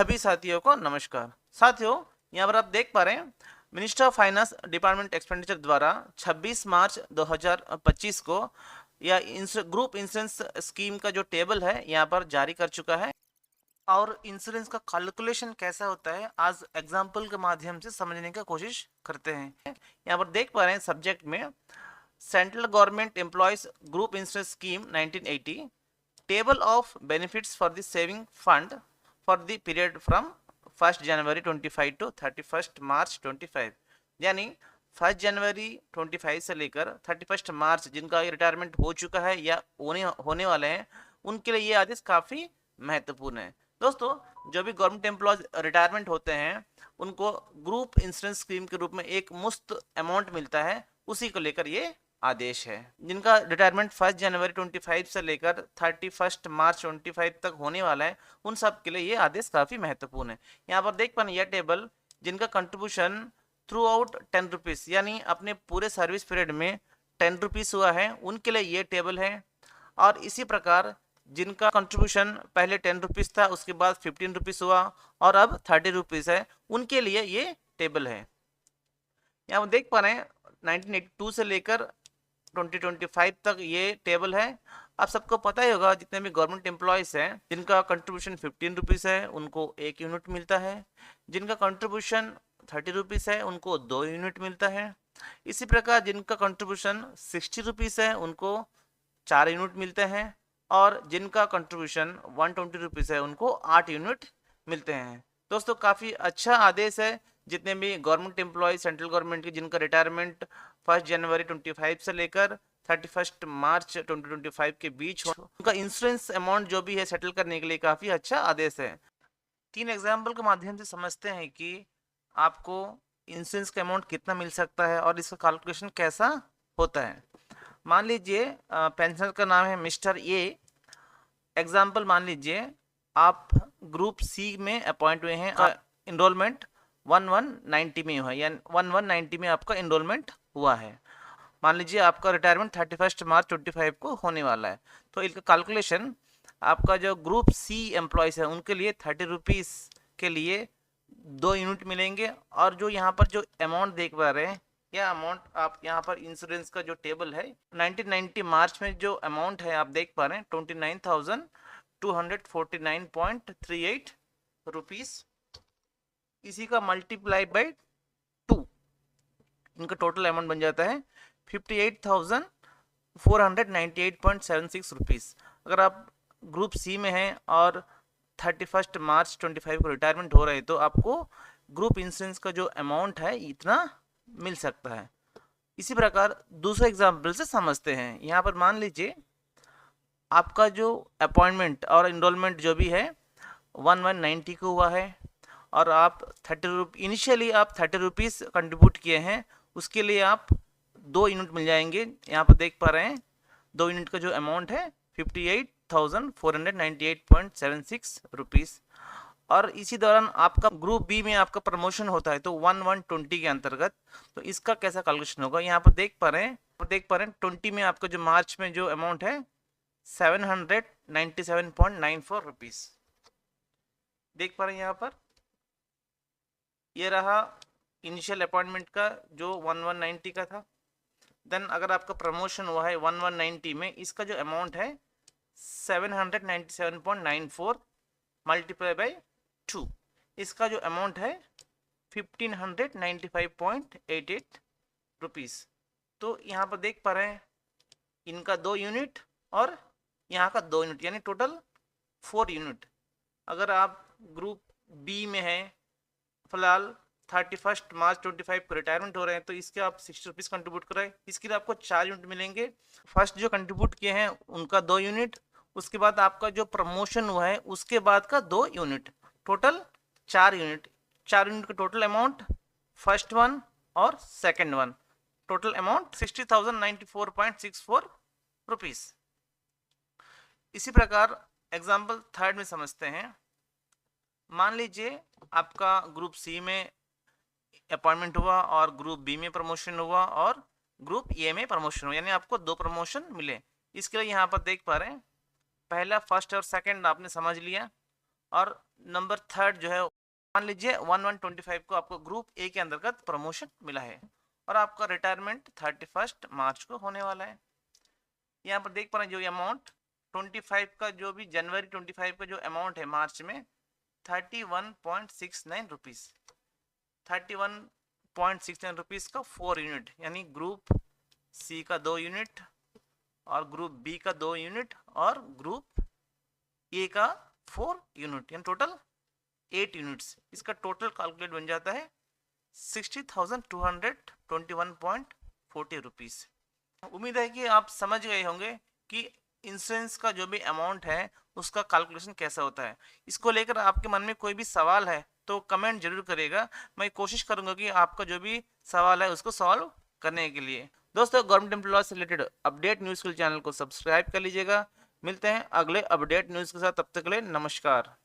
सभी साथियों को नमस्कार। साथियों, यहाँ पर आप देख पा रहे हैं minister of finance department expenditure द्वारा 26 मार्च 2025 को या ग्रुप इंश्योरेंस स्कीम का जो टेबल है यहाँ पर जारी कर चुका है। और इंश्योरेंस का कैलकुलेशन कैसा होता है आज एग्जाम्पल के माध्यम से समझने की कोशिश करते हैं। यहाँ पर देख पा रहे हैं सब्जेक्ट में central government employees group insurance scheme 1980 table of benefits for the saving fund for the period from 1 January 25 to 31 March 25। यानी 1 जनवरी 25 से लेकर 31 मार्च जिनका रिटायरमेंट हो चुका है या होने वाले हैं उनके लिए ये आदेश काफ़ी महत्वपूर्ण है। दोस्तों, जो भी गवर्नमेंट एम्प्लॉयज रिटायरमेंट होते हैं उनको ग्रुप इंश्योरेंस स्कीम के रूप में एक मुफ्त अमाउंट मिलता है, उसी को लेकर ये आदेश है। जिनका रिटायरमेंट 1 जनवरी 25 से लेकर 31 मार्च 25 तक होने वाला है उन सब के लिए ये आदेश काफ़ी महत्वपूर्ण है। यहाँ पर देख पाए यह टेबल जिनका कंट्रीब्यूशन थ्रू आउट 10 रुपीज़ यानी अपने पूरे सर्विस पीरियड में 10 रुपीज़ हुआ है उनके लिए ये टेबल है। और इसी प्रकार जिनका कंट्रीब्यूशन पहले 10 रुपीज़ था उसके बाद 15 रुपीज़ हुआ और अब 30 रुपीज़ है उनके लिए ये टेबल है। यहाँ पर देख पा रहे हैं 1982 से लेकर 2025 तक ये टेबल है। आप सबको पता ही होगा जितने भी गवर्नमेंट एम्प्लॉयज़ हैं जिनका कंट्रीब्यूशन 15 रुपीज़ है उनको 1 यूनिट मिलता है, जिनका कंट्रीब्यूशन 30 रुपीज़ है उनको 2 यूनिट मिलता है। इसी प्रकार जिनका कंट्रीब्यूशन 60 रुपीज़ है उनको 4 यूनिट मिलते हैं और जिनका कंट्रीब्यूशन 120 रुपीज़ है उनको 8 यूनिट मिलते हैं। दोस्तों, काफ़ी अच्छा आदेश है। जितने भी गवर्नमेंट एम्प्लॉय सेंट्रल गवर्नमेंट के जिनका रिटायरमेंट 1 जनवरी 25 से लेकर 31 मार्च 2025 के बीच हो उनका इंश्योरेंस अमाउंट जो भी है सेटल करने के लिए काफ़ी अच्छा आदेश है। 3 एग्जाम्पल के माध्यम से समझते हैं कि आपको इंश्योरेंस का अमाउंट कितना मिल सकता है और इसका कैलकुलेशन कैसा होता है। मान लीजिए पेंशनर का नाम है मिस्टर ए। एग्जाम्पल मान लीजिए आप ग्रुप सी में अपॉइंट हुए हैं, इनरोलमेंट 1190 में हुआ है या 1190 में आपका इनरोलमेंट हुआ है। मान लीजिए आपका रिटायरमेंट 31 मार्च 25 को होने वाला है, तो इसका कैलकुलेशन आपका जो ग्रुप सी एम्प्लॉयज़ है उनके लिए 30 रुपीज़ के लिए 2 यूनिट मिलेंगे। और जो यहाँ पर जो अमाउंट देख पा रहे हैं यह अमाउंट आप यहाँ पर इंश्योरेंस का जो टेबल है 1990 मार्च में जो अमाउंट है आप देख पा रहे हैं 29,249.38 रुपीज़। इसी का मल्टीप्लाई बाय 2 इनका टोटल अमाउंट बन जाता है 58,498.76 रुपीज़। अगर आप ग्रुप सी में हैं और 31 मार्च 25 को रिटायरमेंट हो रहे हैं तो आपको ग्रुप इंश्योरेंस का जो अमाउंट है इतना मिल सकता है। इसी प्रकार दूसरे एग्जाम्पल से समझते हैं। यहाँ पर मान लीजिए आपका जो अपॉइंटमेंट और इनरोलमेंट जो भी है 1190 को हुआ है और आप इनिशियली आप 30 रुपीज़ कंट्रीब्यूट किए हैं, उसके लिए आप 2 यूनिट मिल जाएंगे। यहाँ पर देख पा रहे हैं 2 यूनिट का जो अमाउंट है 58,498.76 रुपीज़। और इसी दौरान आपका ग्रुप बी में आपका प्रमोशन होता है तो 1120 के अंतर्गत, तो इसका कैसा कैलकुलेशन होगा यहाँ पर देख पा रहे हैं 20 में आपका जो मार्च में जो अमाउंट है 797.94 रुपीज़ देख पा रहे हैं। यहाँ पर ये रहा इनिशियल अपॉइंटमेंट का जो 1190 का था। देन अगर आपका प्रमोशन हुआ है 1190 में, इसका जो अमाउंट है 797.94 मल्टीप्लाई बाय 2, इसका जो अमाउंट है 1595.88 रुपीज़। तो यहाँ पर देख पा रहे हैं इनका 2 यूनिट और यहाँ का 2 यूनिट यानी टोटल 4 यूनिट। अगर आप ग्रुप बी में हैं फिलहाल 31 मार्च 25 को रिटायरमेंट हो रहे हैं तो इसके आप 60 रुपीज़ कंट्रीब्यूट कराए, इसके लिए आपको 4 यूनिट मिलेंगे। फर्स्ट जो कंट्रीब्यूट किए हैं उनका 2 यूनिट, उसके बाद आपका जो प्रमोशन हुआ है उसके बाद का 2 यूनिट, टोटल 4 यूनिट। 4 यूनिट का टोटल अमाउंट फर्स्ट वन और second one, total amount 60,094.64 rupees. इसी प्रकार एग्जाम्पल थर्ड में समझते हैं। मान लीजिए आपका ग्रुप सी में अपॉइंटमेंट हुआ और ग्रुप बी में प्रमोशन हुआ और ग्रुप ए में प्रमोशन हुआ, यानी आपको 2 प्रमोशन मिले। इसके लिए यहाँ पर देख पा रहे हैं पहला फर्स्ट और सेकंड आपने समझ लिया और नंबर थर्ड जो है, मान लीजिए 1125 को आपको ग्रुप ए के अंतर्गत प्रमोशन मिला है और आपका रिटायरमेंट 31 मार्च को होने वाला है। यहाँ पर देख पा रहे हैं जो अमाउंट 25 का, जो भी जनवरी 25 का जो अमाउंट है मार्च में 31.69 रुपीज़, 31.69 रुपीज़ का 4 यूनिट, यानी ग्रुप सी का 2 यूनिट और ग्रुप बी का 2 यूनिट और ग्रुप ए का 4 यूनिट, यानी टोटल 8 यूनिट्स। इसका टोटल कैलकुलेट बन जाता है 60,221.40 रुपीज़। उम्मीद है कि आप समझ गए होंगे कि इंश्योरेंस का जो भी अमाउंट है उसका कैलकुलेशन कैसा होता है। इसको लेकर आपके मन में कोई भी सवाल है तो कमेंट जरूर करिएगा, मैं कोशिश करूंगा कि आपका जो भी सवाल है उसको सॉल्व करने के लिए। दोस्तों, गवर्नमेंट एम्प्लॉय से रिलेटेड अपडेट न्यूज़ के चैनल को सब्सक्राइब कर लीजिएगा। मिलते हैं अगले अपडेट न्यूज़ के साथ, तब तक के लिए नमस्कार।